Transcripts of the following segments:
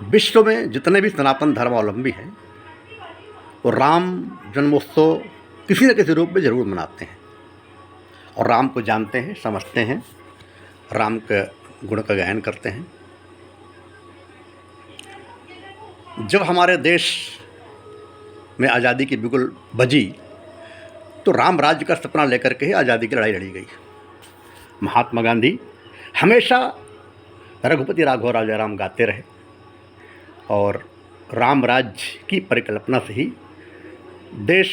विश्व में जितने भी सनातन धर्मावलंबी हैं वो राम जन्मोत्सव किसी न किसी रूप में ज़रूर मनाते हैं और राम को जानते हैं, समझते हैं, राम के गुण का गायन करते हैं। जब हमारे देश में आज़ादी की बिगुल बजी तो राम राज्य का सपना लेकर के ही आज़ादी की लड़ाई लड़ी गई। महात्मा गांधी हमेशा रघुपति राघव राजा राम गाते रहे और राम राज्य की परिकल्पना से ही देश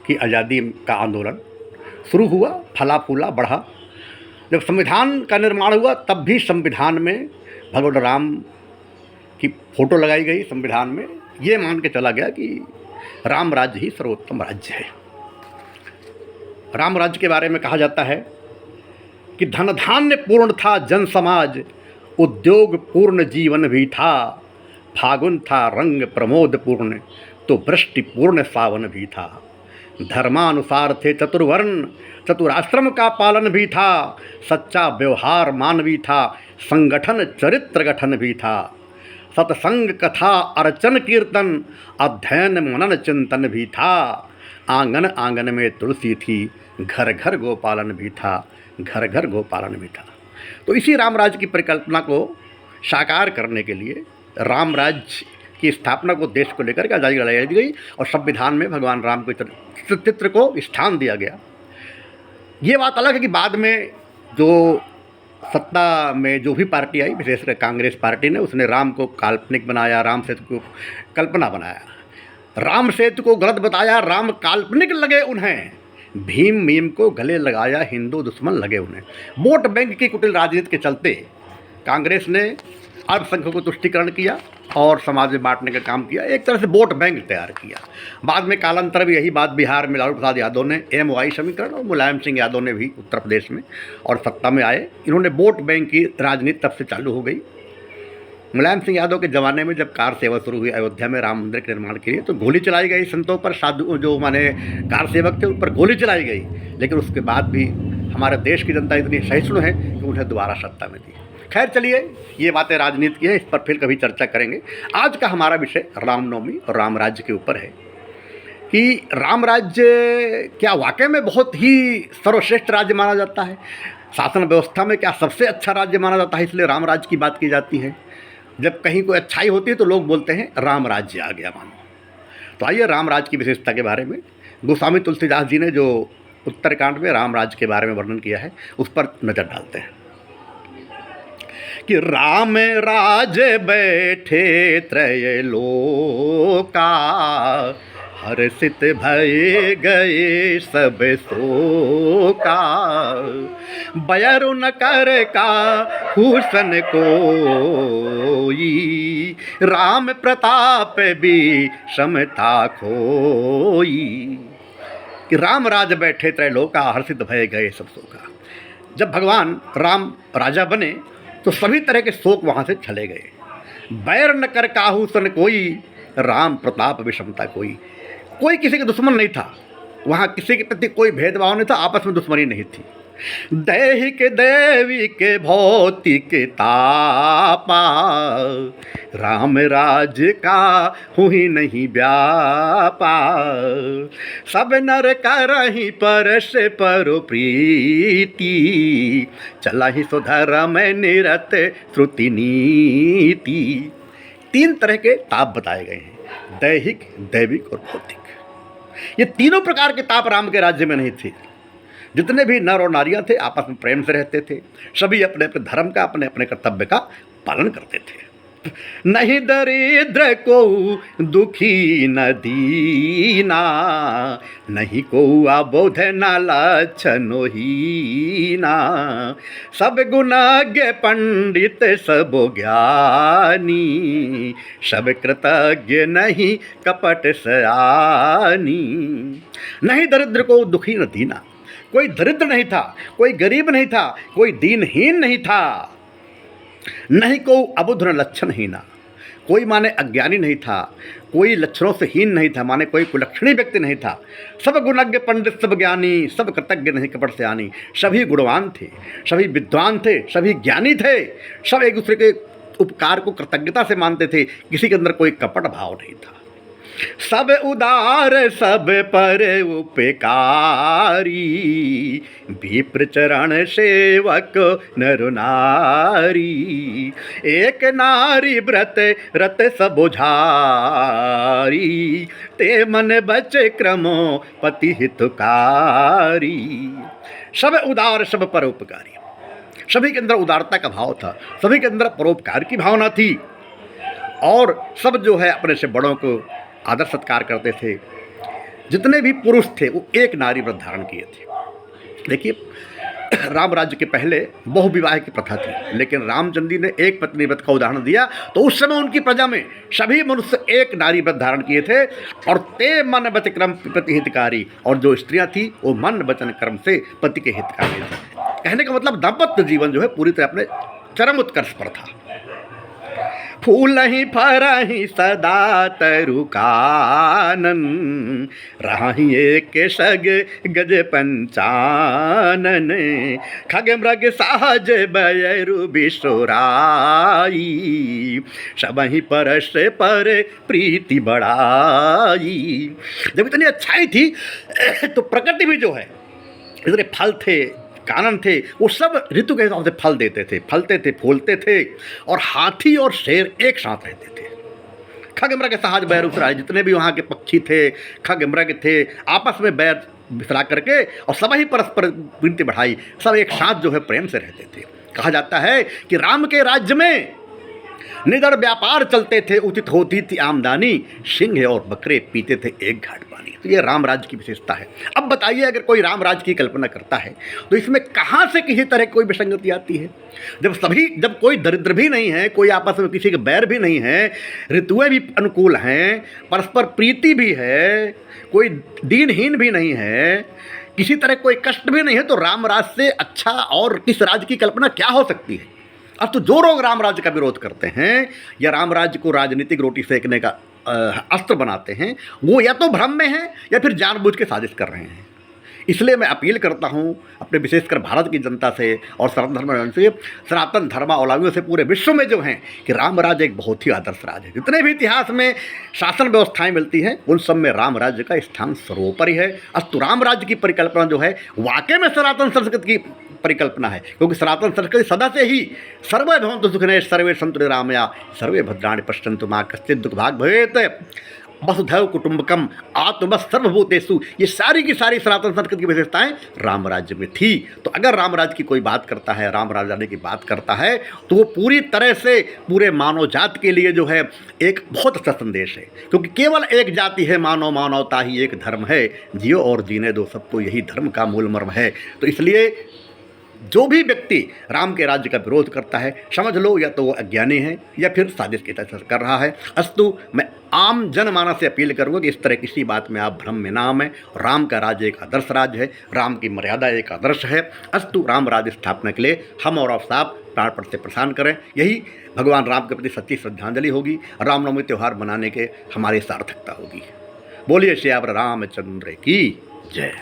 की आज़ादी का आंदोलन शुरू हुआ, फला फूला, बढ़ा। जब संविधान का निर्माण हुआ तब भी संविधान में भगवान राम की फ़ोटो लगाई गई। संविधान में ये मान के चला गया कि राम राज्य ही सर्वोत्तम राज्य है। राम राज्य के बारे में कहा जाता है कि धन धान्य पूर्ण था जन समाज, उद्योग पूर्ण जीवन भी था, फागुन था रंग प्रमोद पूर्ण, तो वृष्टि पूर्ण सावन भी था। धर्मानुसार थे चतुर्वर्ण, चतुराश्रम का पालन भी था, सच्चा व्यवहार मान भी था, संगठन चरित्र गठन भी था। सत्संग कथा अर्चन कीर्तन, अध्ययन मनन चिंतन भी था। आंगन आंगन में तुलसी थी, घर घर गोपालन भी था, घर घर गोपालन भी था। तो इसी राम राज्य की परिकल्पना को साकार करने के लिए राम राज्य की स्थापना को देश को लेकर के आज़ादी लड़ाई लड़ी गई और संविधान में भगवान राम के चित्र को स्थान दिया गया। ये बात अलग है कि बाद में जो सत्ता में जो भी पार्टी आई, विशेषकर कांग्रेस पार्टी ने, उसने राम को काल्पनिक बनाया, राम सेतु को कल्पना बनाया, राम सेतु को गलत बताया, राम काल्पनिक लगे उन्हें, भीम मीम को गले लगाया, हिंदू दुश्मन लगे उन्हें। वोट बैंक की कुटिल राजनीति के चलते कांग्रेस ने अल्पसंख्यकों को तुष्टीकरण किया और समाज में बांटने का काम किया, एक तरह से वोट बैंक तैयार किया। बाद में कालांतर में यही बात बिहार में लालू प्रसाद यादव ने MOI समीकरण और मुलायम सिंह यादव ने भी उत्तर प्रदेश में और सत्ता में आए। इन्होंने वोट बैंक की राजनीति तब से चालू हो गई। मुलायम सिंह यादव के ज़माने में जब कार सेवा शुरू हुई अयोध्या में राम मंदिर के निर्माण के लिए, तो गोली चलाई गई संतों पर, साधु जो माने कार सेवक थे उन पर गोली चलाई गई। लेकिन उसके बाद भी हमारे देश की जनता इतनी सहिष्णु है कि उन्हें दोबारा सत्ता में दी। खैर चलिए, ये बातें राजनीति की हैं, इस पर फिर कभी चर्चा करेंगे। आज का हमारा विषय रामनवमी और राम राज्य के ऊपर है कि राम राज्य क्या वाकई में बहुत ही सर्वश्रेष्ठ राज्य माना जाता है, शासन व्यवस्था में क्या सबसे अच्छा राज्य माना जाता है, इसलिए राम राज्य की बात की जाती है। जब कहीं कोई अच्छाई होती है तो लोग बोलते हैं राम राज्य आ गया मानो। तो आइए राम राज्य की विशेषता के बारे में गोस्वामी तुलसीदास जी ने जो उत्तरकांड में राम राज्य के बारे में वर्णन किया है उस पर नज़र डालते हैं कि राम राज बैठे त्रैलोका, हर्षित भय गए सब शोका। बयरु न कर का हुसन कोई, राम प्रताप भी समता खोई। कि राम राज बैठे त्रैलोका, हर्षित भय गए सब शोका। जब भगवान राम राजा बने तो सभी तरह के शोक वहाँ से चले गए। बैर न कर काहू सन कोई, राम प्रताप विषमता कोई। कोई किसी के दुश्मन नहीं था, वहाँ किसी के प्रति कोई भेदभाव नहीं था, आपस में दुश्मनी नहीं थी। दैहिक दैविक भौतिक तापा, राम राज का हुई नहीं व्यापा। सब नर करहि परस पर प्रीति, चला ही सुधर्म निरत श्रुति नीति। तीन तरह के ताप बताए गए हैं, दैहिक, दैविक और भौतिक। ये तीनों प्रकार के ताप राम के राज्य में नहीं थे। जितने भी नर और नारियां थे आपस में प्रेम से रहते थे, सभी अपने अपने धर्म का, अपने अपने कर्तव्य का पालन करते थे। नहीं दरिद्र को दुखी न दीना, नहीं को अबोध न लक्षणो हीना। सब गुणज्ञ पंडित सब ज्ञानी, सब कृतज्ञ नहीं कपट सयानी। नहीं दरिद्र को दुखी न दीना, कोई दरिद्र नहीं था, कोई गरीब नहीं था, कोई दीनहीन नहीं था। नहीं को अबुध न लक्षण हीना, कोई माने अज्ञानी नहीं था, कोई लक्षणों से हीन नहीं था, माने कोई कुलक्षणी व्यक्ति नहीं था। सब गुणज्ञ पंडित सब ज्ञानी, सब कृतज्ञ नहीं कपट से आनी। सभी गुणवान थे, सभी विद्वान थे, सभी ज्ञानी थे, सब एक दूसरे के उपकार को कृतज्ञता से मानते थे, किसी के अंदर कोई कपट भाव नहीं था। सब उदार सब पर उपकारी, विप्र चरण सेवक नर नारी। एक नारी व्रत रत सब उझारी, ते मन बचे क्रमो पति हितकारी। सब उदार सब परोपकारी, सभी के अंदर उदारता का भाव था, सभी के अंदर परोपकार की भावना थी, और सब जो है अपने से बड़ों को आदर सत्कार करते थे। जितने भी पुरुष थे वो एक नारी व्रत धारण किए थे। देखिए, राम राज्य के पहले बहुविवाह की प्रथा थी, लेकिन रामचंद्र जी ने एक पत्नी व्रत का उदाहरण दिया, तो उस समय उनकी प्रजा में सभी मनुष्य एक नारी व्रत धारण किए थे। और ते मन वचन कर्म पति हितकारी, और जो स्त्रियां थी वो मन वचन कर्म से पति के हितकारी थी। कहने का मतलब दाम्पत्य जीवन जो है पूरी तरह अपने चरम उत्कर्ष पर था। फूलहि फरहि सदा तरु कानन, राहि एक सग गज पंचानन। खग मृग सहज बयरु बिसुराई, सबहि परस पर प्रीति बढ़ाई। जब इतनी अच्छाई थी तो प्रकृति भी जो है, इतने फल थे, कानन थे, वो सब ऋतु के हिसाब से फल देते थे, फलते थे, फूलते थे, और हाथी और शेर एक साथ रहते थे। खग मृग सहज बैर उतराए, जितने भी वहाँ के पक्षी थे, खग मृग थे, आपस में बैर बिसरा करके और सब ही परस्पर प्रीति बढ़ाई, सब एक साथ जो है प्रेम से रहते थे। कहा जाता है कि राम के राज्य में निडर व्यापार चलते थे, उचित होती थी आमदनी, सिंह और बकरे पीते थे एक घाट पानी। तो ये राम राज्य की विशेषता है। अब बताइए, अगर कोई राम राज्य की कल्पना करता है तो इसमें कहाँ से किसी तरह कोई विसंगति आती है? जब कोई दरिद्र भी नहीं है, कोई आपस में किसी के बैर भी नहीं है, ऋतुएं भी अनुकूल हैं, परस्पर प्रीति भी है, कोई दीनहीन भी नहीं है, किसी तरह कोई कष्ट भी नहीं है, तो राम राज्य से अच्छा और किस राज्य की कल्पना क्या हो सकती है? अब तो जो लोग राम राज्य का विरोध करते हैं या राम राज्य को राजनीतिक रोटी सेकने का अस्त्र बनाते हैं, वो या तो भ्रम में हैं या फिर जानबूझ के साजिश कर रहे हैं। इसलिए मैं अपील करता हूँ अपने विशेषकर भारत की जनता से और सनातन धर्मावलंबियों से पूरे विश्व में जो हैं कि राम राज्य एक बहुत ही आदर्श राज्य है। जितने भी इतिहास में शासन व्यवस्थाएं मिलती हैं उन सब में राम राज्य का स्थान सर्वोपरि है। अस्तु राम राज्य की परिकल्पना जो है वाकई में सनातन संस्कृति की परिकल्पना है, क्योंकि सनातन संस्कृति सदा से ही सर्वे भवन्तु सुखिनः सर्वे सन्तु निरामया सर्वे भद्राणि पश्यन्तु मा कश्चित् दुःखभाग् भवेत् वसुधैव कुटुंबकम आत्मवत् सर्वभूतेषु, ये सारी की सारी सनातन संस्कृति की विशेषताएं राम राज्य में थी। तो अगर राम राज्य की कोई बात करता है, राम राज्य आने की बात करता है, तो वो पूरी तरह से पूरे मानव जाति के लिए जो है एक बहुत अच्छा संदेश है, क्योंकि केवल एक जाति है मानव, मानवता ही एक धर्म है, जियो और जीने दो सबको, यही धर्म का मूल मर्म है। तो इसलिए जो भी व्यक्ति राम के राज्य का विरोध करता है, समझ लो या तो वो अज्ञानी है या फिर साजिश की तरह कर रहा है। अस्तु मैं आम जनमानस से अपील करूँगा कि इस तरह किसी बात में आप भ्रम में ना आएं। राम का राज्य एक आदर्श राज्य है, राम की मर्यादा एक आदर्श है। अस्तु राम राज्य स्थापना के लिए हम और आप साहब प्राण से प्रस्थान करें, यही भगवान राम के प्रति सच्ची श्रद्धांजलि होगी, रामनवमी त्यौहार मनाने के हमारी सार्थकता होगी। बोलिए श्री रामचंद्र की जय।